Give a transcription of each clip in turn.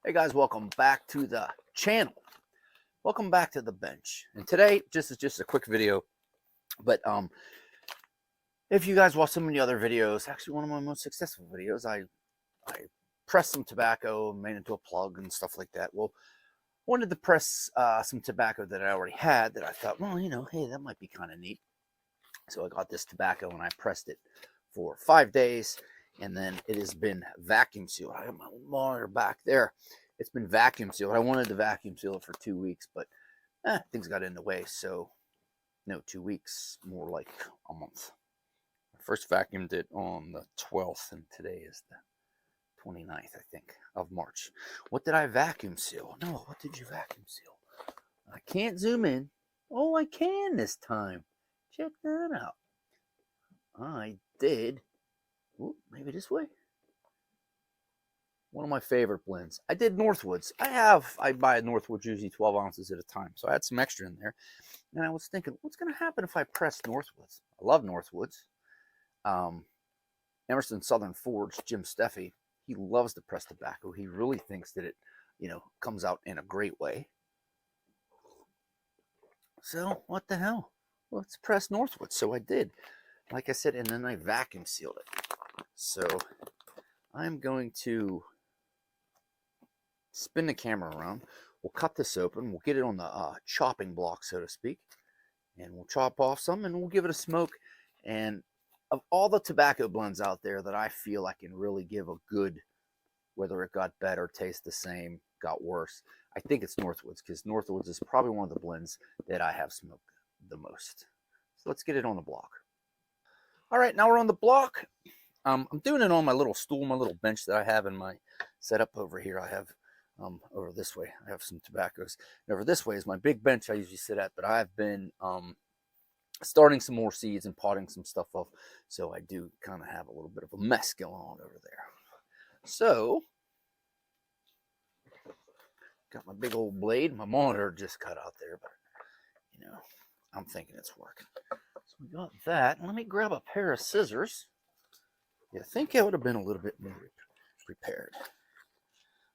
Hey guys, welcome back to the channel. Welcome back to the bench. And today, is just a quick video. But if you guys watch some of the other videos, actually one of my most successful videos, I pressed some tobacco, made it into a plug and stuff like that. Well, I wanted to press some tobacco that I already had that I thought, well, hey, that might be kind of neat. So I got this tobacco and I pressed it for 5 days, and then it has been vacuum sealed. I have my monitor back there. It's been vacuum sealed. I wanted to vacuum seal it for 2 weeks, but things got in the way. So no, 2 weeks, more like a month. I first vacuumed it on the 12th, and today is the 29th, I think, of March. What did I vacuum seal? No, what did you vacuum seal? I can't zoom in. Oh, I can this time. Check that out. I did. Ooh, maybe this way. One of my favorite blends. I did Northwoods. I buy Northwoods usually 12 ounces at a time. So I had some extra in there. And I was thinking, what's going to happen if I press Northwoods? I love Northwoods. Emerson Southern Forge, Jim Steffi, he loves to press tobacco. He really thinks that it, comes out in a great way. So what the hell? Let's press Northwoods. So I did. Like I said, and then I vacuum sealed it. So I'm going to spin the camera around. We'll cut this open. We'll get it on the chopping block, so to speak. And we'll chop off some and we'll give it a smoke. And of all the tobacco blends out there that I feel I can really give a good, whether it got better, tastes the same, got worse, I think it's Northwoods, because Northwoods is probably one of the blends that I have smoked the most. So let's get it on the block. All right, now we're on the block. I'm doing it on my little stool, my little bench that I have in my setup over here. I have over this way, I have some tobaccos. And over this way is my big bench I usually sit at, but I've been starting some more seeds and potting some stuff off. So I do kind of have a little bit of a mess going on over there. So, got my big old blade. My monitor just cut out there, but, I'm thinking it's working. So we got that. Let me grab a pair of scissors. Yeah, I think I would have been a little bit more prepared.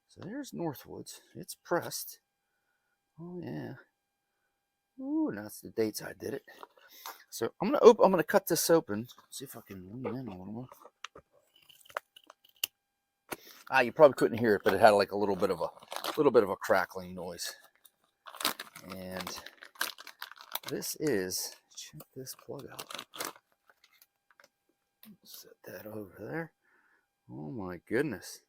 So there's Northwoods. It's pressed. Oh yeah. Ooh, and that's the dates I did it. So I'm gonna cut this open. See if I can lean in a little more. You probably couldn't hear it, but it had like a little bit of a crackling noise. And this is, check this plug out. Set that over there. Oh my goodness.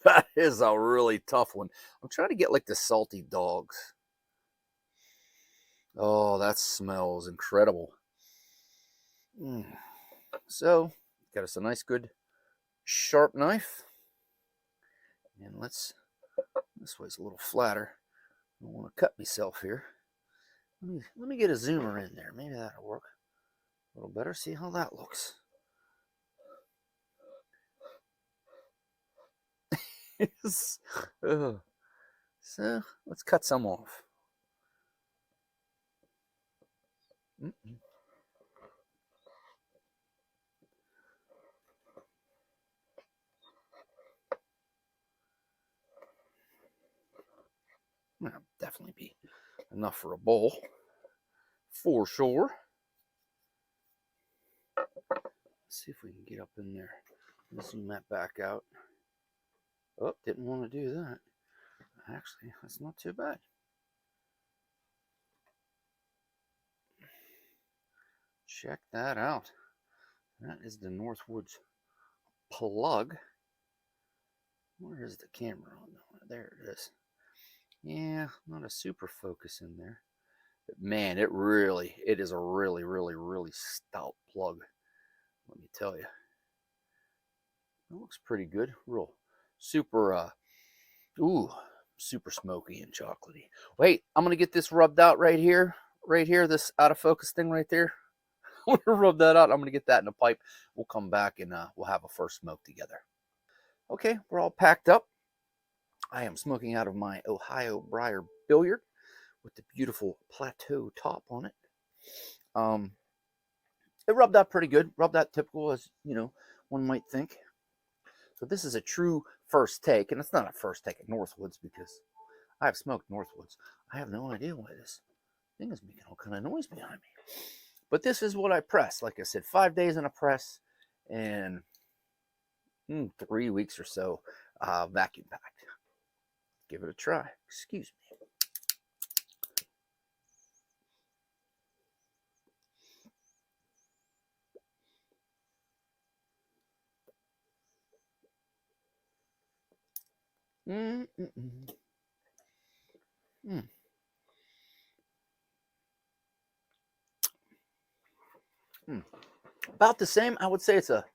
That is a really tough one. I'm trying to get like the salty dogs. Oh, that smells incredible. So, got us a nice, good, sharp knife. And this way's a little flatter. I don't want to cut myself here. Let me get a zoomer in there. Maybe that'll work a little better. See how that looks. So let's cut some off. That'll definitely be enough for a bowl, for sure. Let's see if we can get up in there. Let's zoom that back out. Oh, didn't want to do that. Actually, that's not too bad. Check that out. That is the Northwoods plug. Where is the camera on? There it is. Yeah, not a super focus in there. But man, it is a really, really, really stout plug. Let me tell you. It looks pretty good. Real super, super smoky and chocolatey. Wait, I'm going to get this rubbed out right here. Right here, this out of focus thing right there. I'm going to rub that out. I'm going to get that in a pipe. We'll come back and we'll have a first smoke together. Okay, we're all packed up. I am smoking out of my Ohio Briar Billiard with the beautiful plateau top on it. It rubbed out pretty good. Rubbed out typical, as one might think. So this is a true first take, and it's not a first take at Northwoods because I have smoked Northwoods. I have no idea why this thing is making all kind of noise behind me. But this is what I press. Like I said, 5 days in a press and 3 weeks or so vacuum packed. Give it a try. Excuse me. About the same. I would say it's a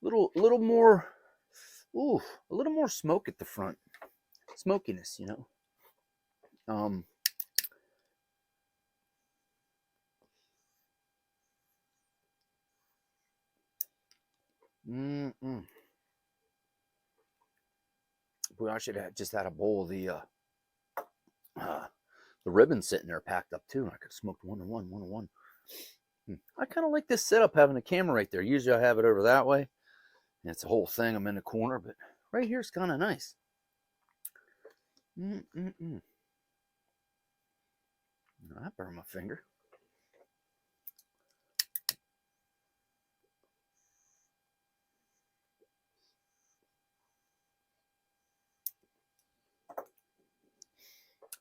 little more, a little more smoke at the front. Smokiness, you know. Boy, I should have just had a bowl of the ribbon sitting there packed up too, and I could have smoked one to one. I kind of like this setup, having a camera right there. Usually I have it over that way, and it's a whole thing. I'm in the corner, but right here is kind of nice. I burned my finger.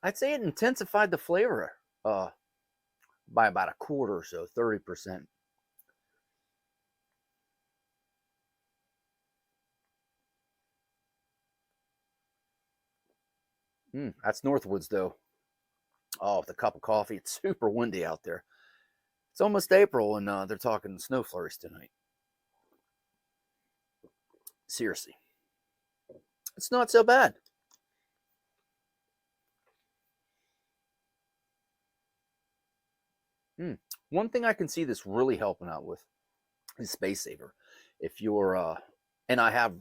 I'd say it intensified the flavor by about a quarter or so, 30%. That's Northwoods, though. Oh, with a cup of coffee. It's super windy out there. It's almost April, and they're talking snow flurries tonight. Seriously. It's not so bad. One thing I can see this really helping out with is Space Saver. If you're, and I have,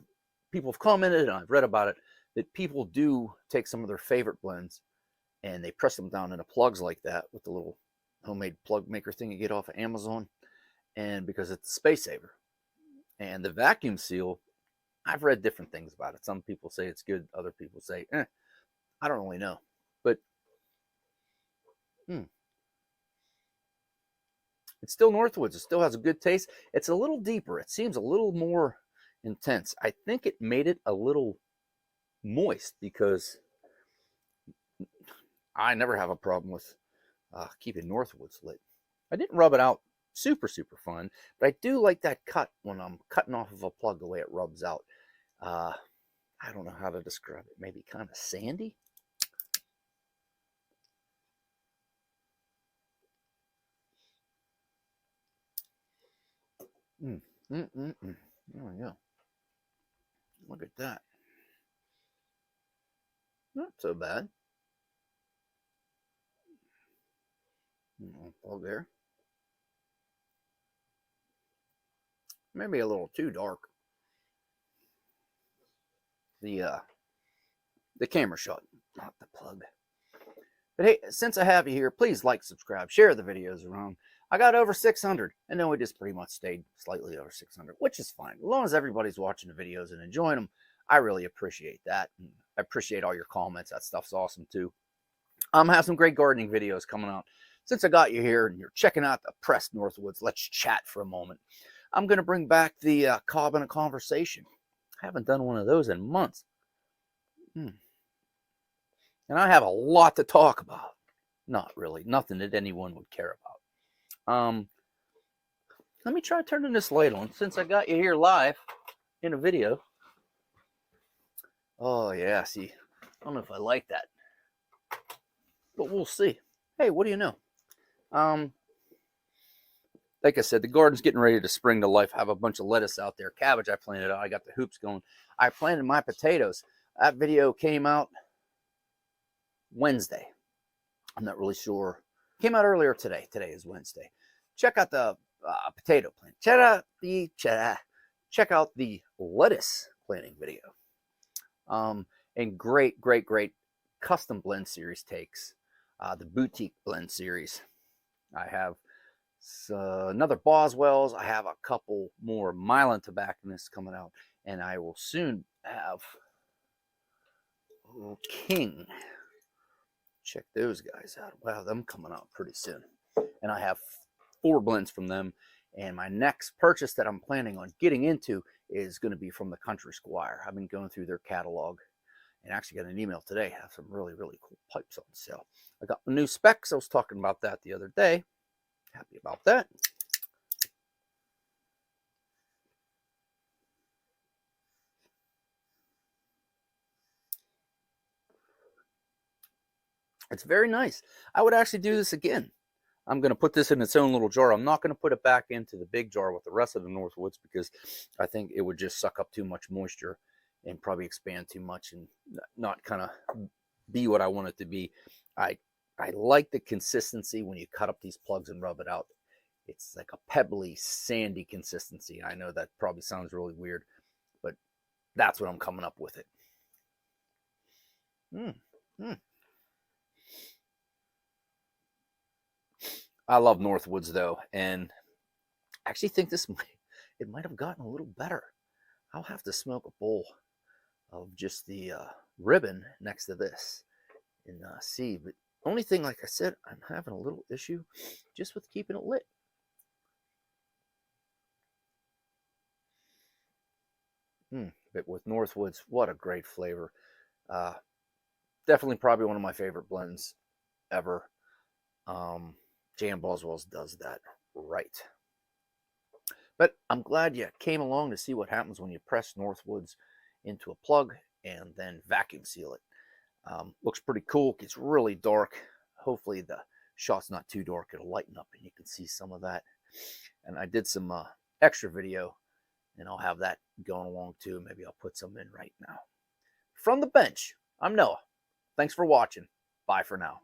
people have commented and I've read about it, that people do take some of their favorite blends and they press them down into plugs like that with the little homemade plug maker thing you get off of Amazon. And because it's a Space Saver. And the vacuum seal, I've read different things about it. Some people say it's good. Other people say, I don't really know. But it's still Northwoods. It still has a good taste. It's a little deeper. It seems a little more intense. I think it made it a little moist because I never have a problem with keeping Northwoods lit. I didn't rub it out super fun, but I do like that cut when I'm cutting off of a plug, the way it rubs out. I don't know how to describe it. Maybe kind of sandy. Oh yeah. Look at that. Not so bad. Plug there. Maybe a little too dark. The camera shot, not the plug. But hey, since I have you here, please like, subscribe, share the videos around. I got over 600, and then we just pretty much stayed slightly over 600, which is fine. As long as everybody's watching the videos and enjoying them, I really appreciate that. And I appreciate all your comments. That stuff's awesome too. I have some great gardening videos coming out. Since I got you here and you're checking out the pressed Northwoods, let's chat for a moment. I'm going to bring back the Cob in a Conversation. I haven't done one of those in months. And I have a lot to talk about. Not really. Nothing that anyone would care about. Let me try turning this light on since I got you here live in a video. Oh, yeah. See, I don't know if I like that, but we'll see. Hey, what do you know? Like I said, the garden's getting ready to spring to life. I have a bunch of lettuce out there. Cabbage I planted out. I got the hoops going. I planted my potatoes. That video came out Wednesday. I'm not really sure. Came out earlier today. Today is Wednesday. Check out the potato plant. Check out the lettuce planting video. And great custom blend series takes. The boutique blend series. I have So another Boswells. I have a couple more Mylan tobacconists coming out, and I will soon have King. Check those guys out. Wow, them coming out pretty soon. And I have 4 blends from them. And my next purchase that I'm planning on getting into is going to be from the Country Squire. I've been going through their catalog and actually got an email today. I have some really, really cool pipes on sale. I got the new specs. I was talking about that the other day. Happy about that. It's very nice. I would actually do this again. I'm going to put this in its own little jar. I'm not going to put it back into the big jar with the rest of the Northwoods because I think it would just suck up too much moisture and probably expand too much and not kind of be what I want it to be. I like the consistency when you cut up these plugs and rub it out. It's like a pebbly, sandy consistency. I know that probably sounds really weird, but that's what I'm coming up with it. I love Northwoods though, and I actually think this might have gotten a little better. I'll have to smoke a bowl of just the ribbon next to this and see. But only thing, like I said, I'm having a little issue just with keeping it lit. But with Northwoods, what a great flavor. Definitely probably one of my favorite blends ever. JM Boswell's does that right. But I'm glad you came along to see what happens when you press Northwoods into a plug and then vacuum seal it. Looks pretty cool. Gets really dark. Hopefully the shot's not too dark. It'll lighten up and you can see some of that. And I did some extra video, and I'll have that going along too. Maybe I'll put some in right now. From the bench, I'm Noah. Thanks for watching. Bye for now.